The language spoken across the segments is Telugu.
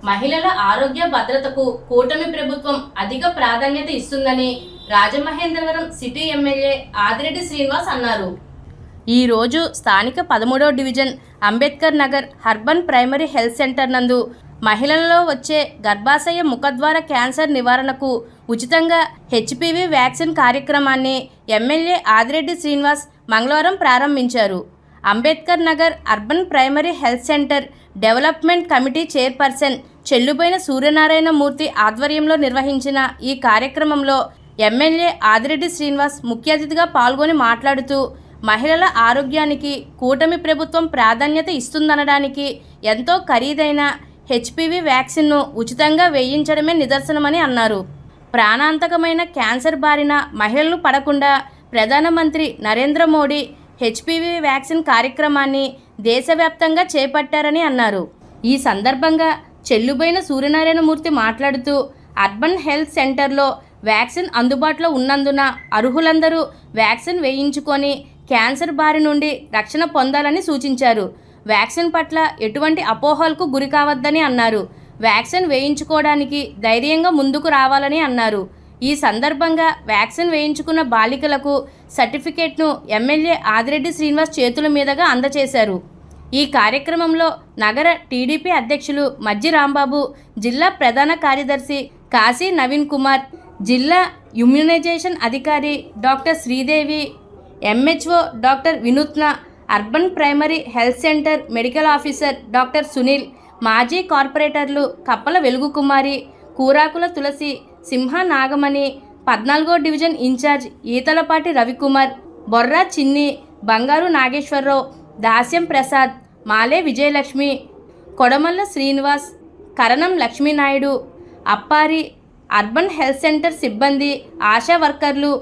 మహిళల ఆరోగ్య భద్రతకు కూటమి ప్రభుత్వం అధిక ప్రాధాన్యత ఇస్తుందని రాజమహేంద్రవరం సిటీ ఎమ్మెల్యే ఆదిరెడ్డి శ్రీనివాస్ అన్నారు. ఈరోజు స్థానిక 13వ division Ambedkar Nagar urban primary health centre నందు మహిళలలో వచ్చే గర్భాశయ ముఖద్వార క్యాన్సర్ నివారణకు ఉచితంగా హెచ్పివి వ్యాక్సిన్ కార్యక్రమాన్ని ఎమ్మెల్యే ఆదిరెడ్డి శ్రీనివాస్ మంగళవారం ప్రారంభించారు. Ambedkar Nagar urban primary health centre development committee chairperson Chelluboina Suryanarayana Murthy ఆధ్వర్యంలో నిర్వహించిన ఈ కార్యక్రమంలో ఎమ్మెల్యే ఆదిరెడ్డి శ్రీనివాస్ ముఖ్య అతిథిగా పాల్గొని మాట్లాడుతూ మహిళల ఆరోగ్యానికి కూటమి ప్రభుత్వం ప్రాధాన్యత ఇస్తుందనడానికి ఎంతో ఖరీదైన హెచ్పివి వ్యాక్సిన్ను ఉచితంగా వేయించడమే నిదర్శనమని అన్నారు. ప్రాణాంతకమైన క్యాన్సర్ బారిన మహిళలు పడకుండా ప్రధానమంత్రి నరేంద్ర మోడీ హెచ్పివి వ్యాక్సిన్ కార్యక్రమాన్ని దేశవ్యాప్తంగా చేపట్టారని అన్నారు. ఈ సందర్భంగా చెల్లుబోయిన సూర్యనారాయణమూర్తి మాట్లాడుతూ అర్బన్ హెల్త్ సెంటర్లో వ్యాక్సిన్ అందుబాటులో ఉన్నందున అర్హులందరూ వ్యాక్సిన్ వేయించుకొని క్యాన్సర్ బారి నుండి రక్షణ పొందాలని సూచించారు. వ్యాక్సిన్ పట్ల ఎటువంటి అపోహలకు గురి కావద్దని అన్నారు. వ్యాక్సిన్ వేయించుకోవడానికి ధైర్యంగా ముందుకు రావాలని అన్నారు. ఈ సందర్భంగా వ్యాక్సిన్ వేయించుకున్న బాలికలకు సర్టిఫికేట్ను ఎమ్మెల్యే ఆదిరెడ్డి శ్రీనివాస్ చేతుల మీదుగా అందజేశారు. ఈ కార్యక్రమంలో నగర టీడీపీ అధ్యక్షులు మజ్జి రాంబాబు, జిల్లా ప్రధాన కార్యదర్శి కాశీ నవీన్ కుమార్, జిల్లా ఇమ్యునైజేషన్ అధికారి డాక్టర్ శ్రీదేవి, ఎంహెచ్ఓ డాక్టర్ వినూత్న, urban primary health centre medical officer doctor Sunil, మాజీ కార్పొరేటర్లు కప్పల వెలుగుకుమారి, కూరాకుల తులసి, సింహ నాగమణి, 14వ డివిజన్ ఇన్ఛార్జ్ ఈతలపాటి రవికుమార్, బొర్రా చిన్ని, బంగారు నాగేశ్వరరావు, దాస్యం ప్రసాద్, మాలే విజయలక్ష్మి, కొడమల్ల శ్రీనివాస్, కరణం Lakshmi Naidu, Appari, urban health centre సిబ్బంది, ఆశా వర్కర్లు,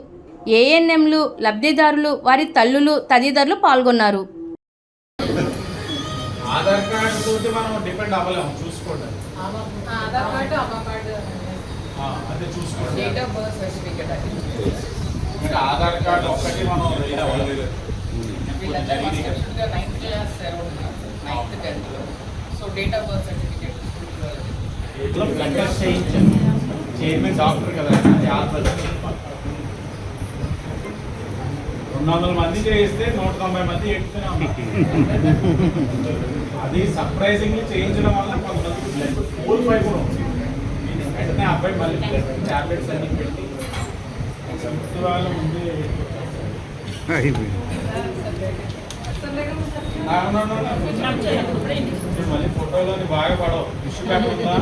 ఏఎన్ఎంలు, లబ్ధిదారులు, వారి తల్లులు తదితరులు పాల్గొన్నారు. ఆధార్ కార్డు తోటి మనం డిపెండ్ అవ్వలేము, చూసుకోండి. ఆధార్ కార్డు, అమ్మ కార్డు అదే చూసుకోండి. డేట్ ఆఫ్ బర్త్ సర్టిఫికేట్ అంటే ఆధార్ కార్డు ఒక్కటి మనం అవ్వలేదు. Ninth class 9th 10th so date of birth certificate blood test చేయించాను. చైర్మన్ డాక్టర్ కదా, 200 మంది చేయిస్తే 190 మంది ఎక్కుతున్నాం. అది సర్ప్రైజింగ్లీ చేయించడం వల్ల కొంతమంది బ్లడ్ ఫోల్ పై కూడా ఉంది. వెంటనే అబ్బాయి మళ్ళీ టాబ్లెట్స్ అన్ని పెట్టి వాళ్ళ ముందే మళ్ళీ ఫోటోలోని బాగా పడవు. టిష్యూ పేపర్ ఉందా?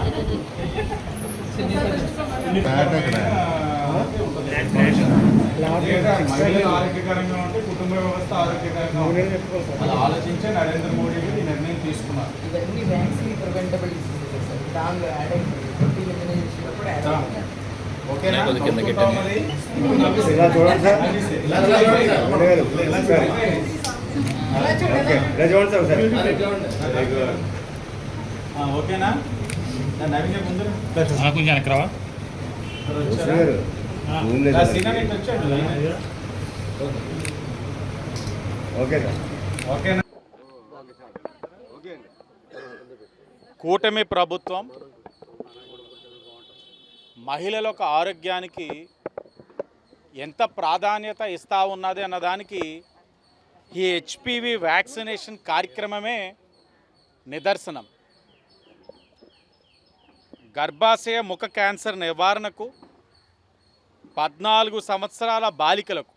మహిళలు ఆరోగ్యకరంగా ఉంటే కుటుంబ వ్యవస్థ ఆరోగ్యకరంగా ఉంటుంది. అలా ఆలోచించే నరేంద్ర మోడీ ఈ నిర్ణయం తీసుకున్నారు. ఇవన్నీ వ్యాక్సిన్ ప్రివెంటబుల్ డిసీజెస్ సార్. దానిలో యాడ్ అయింది ఓకేనా? ఓకేనా? నవీన్ ముందు కొంచెం వెనక్రావా కూటమి ప్రభుత్వం మహిళల ఆరోగ్యానికి ఎంత ప్రాధాన్యత ఇస్తూ ఉన్నది అన్నదానికి ఈ హెచ్పివి వ్యాక్సినేషన్ కార్యక్రమమే నిదర్శనం. గర్భాశయ ముఖ క్యాన్సర్ నివారణకు 14 సంవత్సరాల బాలికలకు,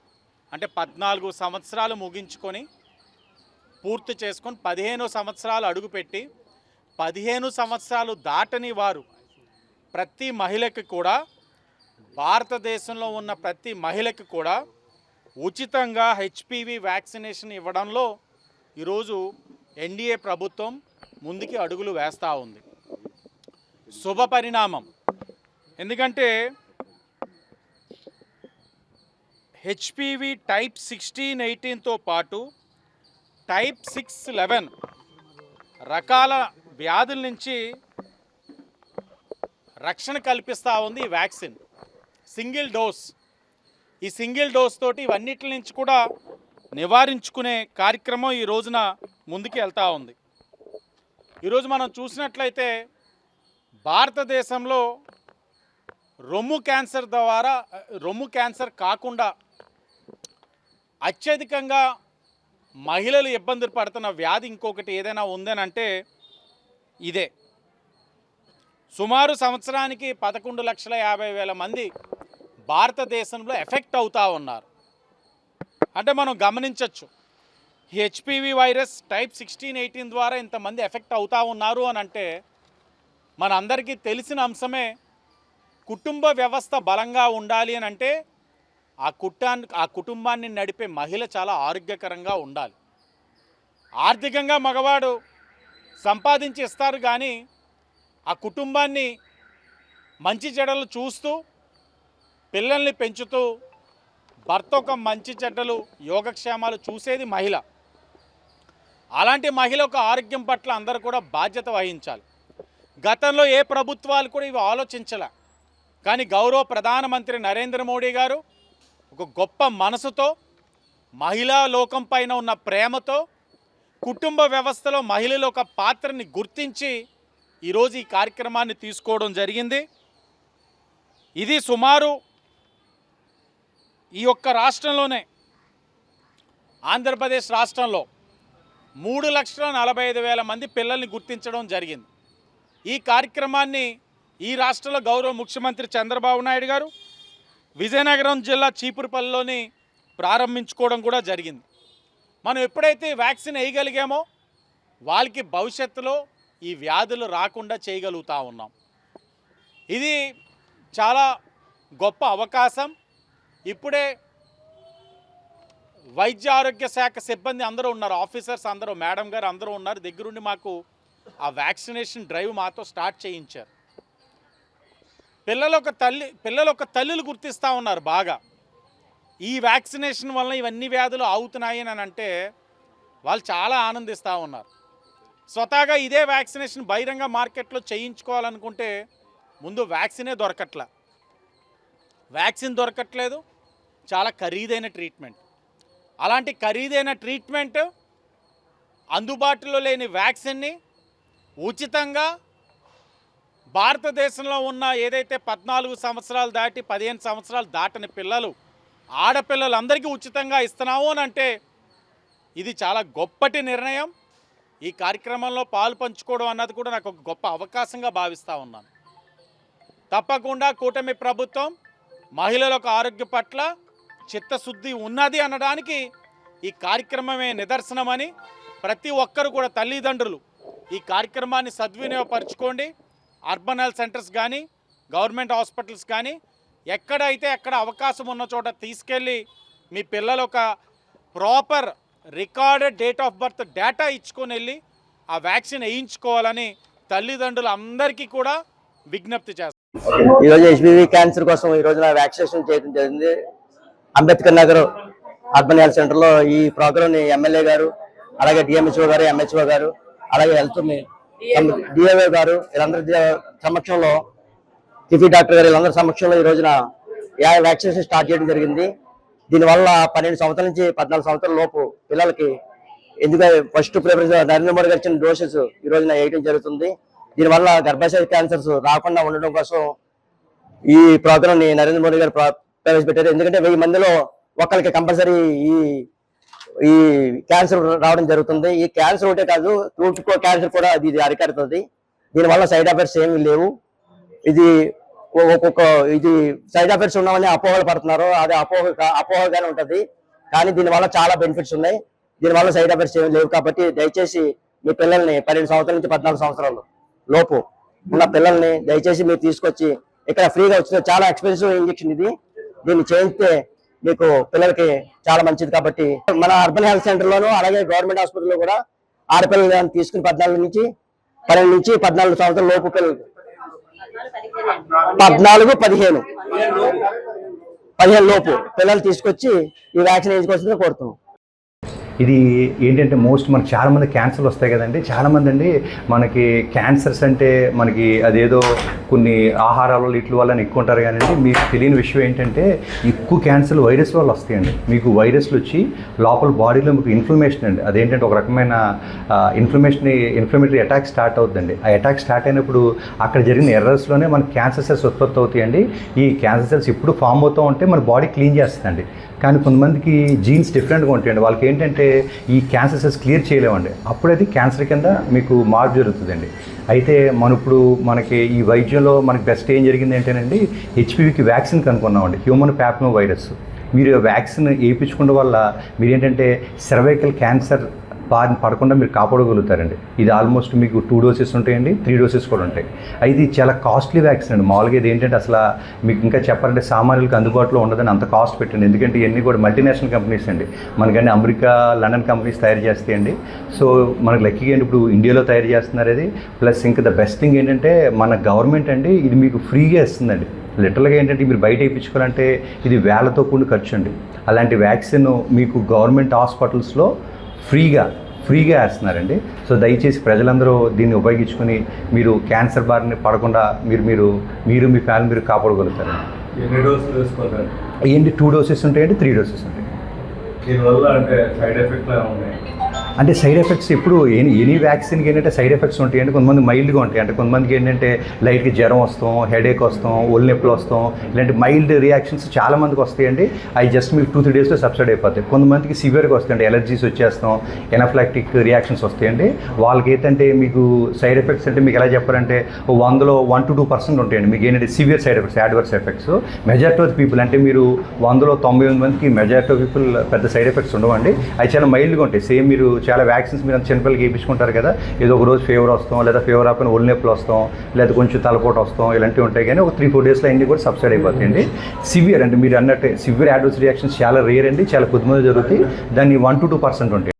అంటే 14 సంవత్సరాలు ముగించుకొని పూర్తి చేసుకొని 15 సంవత్సరాలు అడుగుపెట్టి 15 సంవత్సరాలు దాటని వారు ప్రతి మహిళకి కూడా, భారతదేశంలో ఉన్న ప్రతి మహిళకి కూడా ఉచితంగా హెచ్పివి వ్యాక్సినేషన్ ఇవ్వడంలో ఈరోజు ఎన్డీఏ ప్రభుత్వం ముందుకి అడుగులు వేస్తూ ఉంది. శుభ పరిణామం. ఎందుకంటే హెచ్పివి టైప్ 16, 18తో పాటు టైప్ 6, 11 రకాల వ్యాధుల నుంచి రక్షణ కల్పిస్తూ ఉంది ఈ వ్యాక్సిన్. సింగిల్ డోస్, ఈ సింగిల్ డోస్ తోటి ఇవన్నిటి నుంచి కూడా నివారించుకునే కార్యక్రమం ఈ రోజున ముందుకు వెళ్తూ ఉంది. ఈరోజు మనం చూసినట్లయితే భారతదేశంలో రొమ్ము క్యాన్సర్ కాకుండా అత్యధికంగా మహిళలు ఇబ్బందులు పడుతున్న వ్యాధి ఇంకొకటి ఏదైనా ఉందనంటే ఇదే. సుమారు సంవత్సరానికి 11,50,000 మంది భారతదేశంలో ఎఫెక్ట్ అవుతూ ఉన్నారు. అంటే మనం గమనించవచ్చు, హెచ్పివి వైరస్ టైప్ 16-18 ద్వారా ఇంతమంది ఎఫెక్ట్ అవుతూ ఉన్నారు అని అంటే మన అందరికీ తెలిసిన అంశమే. కుటుంబ వ్యవస్థ బలంగా ఉండాలి అని అంటే ఆ కుటుంబాన్ని నడిపే మహిళ చాలా ఆరోగ్యకరంగా ఉండాలి. ఆర్థికంగా మగవాడు సంపాదించి ఇస్తారు, కానీ ఆ కుటుంబాన్ని మంచి చెడ్డలు చూస్తూ పిల్లల్ని పెంచుతూ భర్త ఒక మంచి చెడ్డలు యోగక్షేమాలు చూసేది మహిళ. అలాంటి మహిళ ఒక ఆరోగ్యం పట్ల అందరూ కూడా బాధ్యత వహించాలి. గతంలో ఏ ప్రభుత్వాలు కూడా ఇవి ఆలోచించలే, కానీ గౌరవ ప్రధానమంత్రి నరేంద్ర మోడీ గారు ఒక గొప్ప మనసుతో మహిళా లోకం పైన ఉన్న ప్రేమతో కుటుంబ వ్యవస్థలో మహిళల ఒక పాత్రని గుర్తించి ఈరోజు ఈ కార్యక్రమాన్ని తీసుకోవడం జరిగింది. ఇది సుమారు ఈ ఒక్క రాష్ట్రంలోనే, ఆంధ్రప్రదేశ్ రాష్ట్రంలో 3,45,000 మంది పిల్లల్ని గుర్తించడం జరిగింది. ఈ కార్యక్రమాన్ని ఈ రాష్ట్రంలో గౌరవ ముఖ్యమంత్రి చంద్రబాబు నాయుడు గారు విజయనగరం జిల్లా చీపురుపల్లిలోని ప్రారంభించుకోవడం కూడా జరిగింది. మనం ఎప్పుడైతే వ్యాక్సిన్ వేయగలిగామో వాళ్ళకి భవిష్యత్తులో ఈ వ్యాధులు రాకుండా చేయగలుగుతూ ఉన్నాం. ఇది చాలా గొప్ప అవకాశం. ఇప్పుడే వైద్య ఆరోగ్య శాఖ సిబ్బంది అందరూ ఉన్నారు, ఆఫీసర్స్ అందరూ, మేడం గారు అందరూ ఉన్నారు, దగ్గరుండి మాకు ఆ వ్యాక్సినేషన్ డ్రైవ్ మాతో స్టార్ట్ చేయించారు. పిల్లలు ఒక తల్లులు గుర్తిస్తూ ఉన్నారు బాగా. ఈ వ్యాక్సినేషన్ వలన ఇవన్నీ వ్యాధులు ఆగుతున్నాయి అని అంటే వాళ్ళు చాలా ఆనందిస్తూ ఉన్నారు. స్వతహాగా ఇదే వ్యాక్సినేషన్ బహిరంగ మార్కెట్లో చేయించుకోవాలనుకుంటే ముందు వ్యాక్సినే వ్యాక్సిన్ దొరకట్లేదు, చాలా ఖరీదైన ట్రీట్మెంట్. అలాంటి ఖరీదైన ట్రీట్మెంట్, అందుబాటులో లేని వ్యాక్సిన్ని ఉచితంగా భారతదేశంలో ఉన్న ఏదైతే 14 సంవత్సరాలు దాటి 15 సంవత్సరాలు దాటని ఆడపిల్లలందరికీ ఉచితంగా ఇస్తున్నాము అని అంటే ఇది చాలా గొప్పటి నిర్ణయం. ఈ కార్యక్రమంలో పాలు పంచుకోవడం అన్నది కూడా నాకు ఒక గొప్ప అవకాశంగా భావిస్తూ ఉన్నాను. తప్పకుండా కూటమి ప్రభుత్వం మహిళలకు ఆరోగ్య పట్ల చిత్తశుద్ధి ఉన్నది అనడానికి ఈ కార్యక్రమమే నిదర్శనమని ప్రతి ఒక్కరు కూడా తల్లిదండ్రులు ఈ కార్యక్రమాన్ని సద్వినియోగపరచుకోండి. అర్బన్ హెల్త్ సెంటర్స్ కానీ గవర్నమెంట్ హాస్పిటల్స్ కానీ ఎక్కడైతే ఎక్కడ అవకాశం ఉన్న చోట తీసుకెళ్ళి మీ పిల్లలు ఒక proper recorded date of birth data ఇచ్చుకొని వెళ్ళి ఆ వ్యాక్సిన్ వేయించుకోవాలని తల్లిదండ్రులందరికీ కూడా విజ్ఞప్తి చేస్తారు. ఈరోజు హెచ్పివి క్యాన్సర్ కోసం ఈ రోజున వ్యాక్సినేషన్ చేయడం జరిగింది. అంబేద్కర్ నగర్ అర్బన్ హెల్త్ సెంటర్లో ఈ ప్రోగ్రామ్ ని ఎమ్మెల్యే గారు, అలాగే డిఎంహెచ్ఓ గారు, ఎంహెచ్ఓ గారు, అలాగే హెల్త్ డిఏఓ గారు వీళ్ళందరి సమక్షంలో, టిఫీ డాక్టర్ గారు వీళ్ళందరి సమక్షంలో ఈ రోజున వ్యాక్సినేషన్ స్టార్ట్ చేయడం జరిగింది. దీనివల్ల 12 సంవత్సరాల నుంచి 14 సంవత్సరాల లోపు పిల్లలకి ఎందుకంటే ఫస్ట్ ప్రిఫరెన్స్ నరేంద్ర మోడీ గారు ఇచ్చిన డోసెస్ ఈ రోజున వేయడం జరుగుతుంది. దీనివల్ల గర్భాశయ క్యాన్సర్స్ రాకుండా ఉండడం కోసం ఈ ప్రోగ్రామ్ ని నరేంద్ర మోడీ గారు ప్రవేశపెట్టారు. ఎందుకంటే 1000 మందిలో ఒకరికి కంపల్సరీ ఈ క్యాన్సర్ రావడం జరుగుతుంది. ఈ క్యాన్సర్ ఒకటే కాదు, రూట్ క్యాన్సర్ కూడా ఇది అరికడుతుంది. దీనివల్ల సైడ్ ఎఫెక్ట్స్ ఏమీ లేవు. ఇది సైడ్ ఎఫెక్ట్స్ ఉన్నామని అపోహలు పడుతున్నారు, అది అపోహగానే ఉంటది. కానీ దీనివల్ల చాలా బెనిఫిట్స్ ఉన్నాయి. దీనివల్ల సైడ్ ఎఫెక్ట్స్ ఏమీ లేవు. కాబట్టి దయచేసి మీ పిల్లల్ని 12 సంవత్సరాల నుంచి 14 సంవత్సరాల లోపు ఉన్న పిల్లల్ని దయచేసి మీరు తీసుకొచ్చి ఇక్కడ ఫ్రీగా వచ్చిన, చాలా ఎక్స్పెన్సివ్ ఇంజెక్షన్ ఇది, దీన్ని చేయిస్తే మీకు పిల్లలకి చాలా మంచిది. కాబట్టి మన అర్బన్ హెల్త్ సెంటర్ లోను అలాగే గవర్నమెంట్ హాస్పిటల్లో కూడా ఆడపిల్లలు తీసుకుని 12 నుంచి 14 సంవత్సరాల లోపు పిల్లలు 14-15 లోపు పిల్లలు తీసుకొచ్చి ఈ వ్యాక్సిన్ వేయించుకోవాల్సిందిగా కోరుతున్నాం. ఇది ఏంటంటే మనకి చాలామంది క్యాన్సర్లు వస్తాయి కదండి. చాలామంది అండి మనకి క్యాన్సర్స్ అంటే మనకి అదేదో కొన్ని ఆహారాల వల్ల ఇట్ల వల్ల ఎక్కువ ఉంటారు కానీ మీకు తెలియని విషయం ఏంటంటే ఎక్కువ క్యాన్సర్లు వైరస్ వల్ల వస్తాయండి. మీకు వైరస్లు వచ్చి లోపల బాడీలో మీకు ఇన్ఫ్లమేషన్ అండి, అదేంటంటే ఒక రకమైన ఇన్ఫ్లమేటరీ అటాక్ స్టార్ట్ అవుతుందండి. ఆ అటాక్ స్టార్ట్ అయినప్పుడు అక్కడ జరిగిన ఎర్రర్స్లోనే మనకి క్యాన్సర్ సెల్స్ ఉత్పత్తి అవుతాయండి. ఈ క్యాన్సర్ సెల్స్ ఎప్పుడు ఫామ్ అవుతూ ఉంటే మన బాడీ క్లీన్ చేస్తుందండి. కానీ కొంతమందికి జీన్స్ డిఫరెంట్గా ఉంటాయండి. వాళ్ళకి ఏంటంటే ఈ క్యాన్సర్ సెల్స్ క్లియర్ చేయలేమండి, అప్పుడు అది క్యాన్సర్ కింద మీకు మార్పు జరుగుతుందండి. అయితే మనకి ఈ వైద్యంలో మనకి బెస్ట్ ఏం జరిగింది ఏంటంటే హెచ్పివికి వ్యాక్సిన్ కనుక్కున్నామండి, హ్యూమన్ ప్యాప్లో వైరస్. మీరు వ్యాక్సిన్ వేయించుకోవడం వల్ల మీరు ఏంటంటే సర్వైకల్ క్యాన్సర్ బారిన పడకుండా మీరు కాపాడగలుగుతారండి. ఇది ఆల్మోస్ట్ మీకు 2 డోసెస్ ఉంటాయండి, 3 డోసెస్ కూడా ఉంటాయి. అయితే ఇది చాలా కాస్ట్లీ వ్యాక్సిన్ అండి. మామూలుగా ఇది ఏంటంటే అసలు మీకు ఇంకా చెప్పాలంటే సామాన్యులకు అందుబాటులో ఉండదని అంత కాస్ట్ పెట్టండి. ఎందుకంటే ఇవన్నీ కూడా మల్టీనేషనల్ కంపెనీస్ అండి. మనకంటే అమెరికా, లండన్ కంపెనీస్ తయారు చేస్తాయండి. సో మనకు లక్కీగా అండి ఇప్పుడు ఇండియాలో తయారు చేస్తున్నారు అది. ప్లస్ ఇంకా ద బెస్ట్ థింగ్ ఏంటంటే మన గవర్నమెంట్ అండి ఇది మీకు ఫ్రీగా ఇస్తుందండి. లిటరల్గా ఏంటంటే మీరు బయట వేయించుకోవాలంటే ఇది వేలతో కూడిన ఖర్చు అండి. అలాంటి వ్యాక్సిన్ మీకు గవర్నమెంట్ హాస్పిటల్స్లో ఫ్రీగా వేస్తున్నారండి. సో దయచేసి ప్రజలందరూ దీన్ని ఉపయోగించుకొని మీరు క్యాన్సర్ బారిన పడకుండా మీరు మీ ఫ్యామిలీ మీరు కాపాడగలుగుతారండి. ఎన్ని డోసులు వేసుకోవాలి? ఏంటి 2 డోసెస్ ఉంటాయండి, 3 డోసెస్ ఉంటాయి. దీనివల్ల అంటే సైడ్ ఎఫెక్ట్లు ఉన్నాయి? అంటే సైడ్ ఎఫెక్ట్స్ ఇప్పుడు ఎనీ వ్యాక్సిన్కి ఏంటంటే సైడ్ ఎఫెక్ట్స్ ఉంటాయండి. కొంతమంది మైల్డ్గా ఉంటాయి, అంటే కొంతమందికి ఏంటంటే లైట్గా జ్వరం వస్తాం, హెడేక్ వస్తాం, ఒళ్ళు నొప్పులు వస్తాం, ఇలాంటి మైల్డ్ రియాక్షన్స్ చాలామందికి వస్తాయండి. అవి జస్ట్ మీకు 2-3 డేస్లో సబ్సైడ్ అయిపోతాయి. కొంతమందికి సివియర్గా వస్తాయండి, ఎలర్జీస్ వచ్చేస్తాం, ఎనాఫ్లాక్టిక్ రియాక్షన్స్ వస్తాయండి. వాళ్ళకి ఏంటంటే మీకు సైడ్ ఎఫెక్ట్స్ అంటే మీకు ఎలా చెప్పారంటే 100లో 1-2% ఉంటాయండి మీకు ఏంటంటే severe side effects, adverse effects. Majority of people అంటే మీరు 100లో 98 మందికి మెజారిటీ ఆఫ్ పీపుల్ పెద్ద సైడ్ ఎఫెక్ట్స్ ఉండవండి. అవి చాలా మైల్డ్గా ఉంటాయి. సేమ్ మీరు చాలా వ్యాక్సిన్స్ మీరు చిన్నపిల్లలకి వేయించుకుంటారు కదా, ఏదో ఒక రోజు ఫీవర్ వస్తాం, లేదా ఫీవర్ ఆపైన ఒళ్ళు నొప్పులు వస్తాం, లేదా కొంచెం తలపోటు వస్తాం, ఇలాంటివి ఉంటాయి. కానీ ఒక 3-4 డేస్లో అన్నీ కూడా సబ్సైడ్ అయిపోతాయండి. సివియర్ అంటే మీరు అన్నట్టు సివియర్ అడ్వర్స్ రియాక్షన్స్ చాలా రేర్ అండి, చాలా కొద్దిమంది జరుగుతాయి. దాన్ని 1-2% ఉంటాయి.